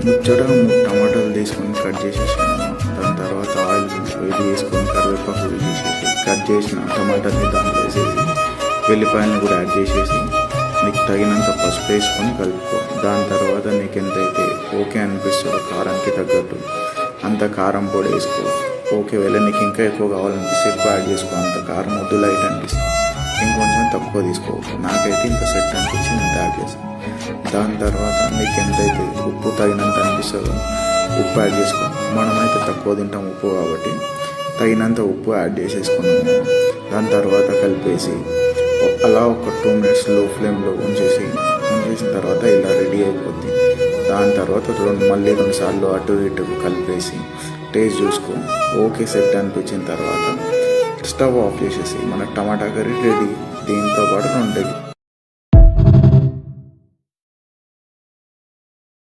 ముచ్చటగా 3 టమాటాలు తీసుకొని కట్ చేసేసాను. దాని తర్వాత ఆయిల్ వేడి చేసుకొని కరివేపాకు వేసేసి కట్ చేసిన టమాటాని దాంట్లో వేసేసి వెల్లిపాయలను కూడా యాడ్ చేసేసి నీకు తగినంత పసుపు వేసుకొని కలుపుకో. దాని తర్వాత నీకు ఎంతైతే ఓకే అనిపిస్తుందో కారానికి తగ్గట్టు అంత కారం పొడి వేసుకో. ఒకవేళ నీకు ఇంకా ఎక్కువ కావాలనిపిస్తే ఎక్కువ యాడ్ చేసుకో. అంత కారం వద్దు, లైట్ అనిపిస్తుంది ఇంకొంచెం తక్కువ తీసుకో. నాకైతే ఇంత సెట్ అనిపించి ఇంత యాడ్ చేస్తాను. దాని తర్వాత నీకు ఎంతైతే ఉప్పు తగినంత అనిపిస్తుందో ఉప్పు యాడ్ చేసుకో. మనమైతే తక్కువ తింటాం ఉప్పు కాబట్టి తగినంత ఉప్పు యాడ్ చేసేసుకున్నాము. దాని తర్వాత కలిపేసి అలా ఒక 2 మినిట్స్ లో ఫ్లేమ్లో ఉంచేసిన తర్వాత ఇలా రెడీ అయిపోద్ది. దాని తర్వాత మళ్ళీ 2 సార్లు అటు ఇటు కలిపేసి టేస్ట్ చూసుకో. ఓకే సెట్ అనిపించిన తర్వాత స్టవ్ ఆఫ్ చేసేసి మన టమాటా కర్రీ రెడీ. దీంతో పాటు 2 ఎగ్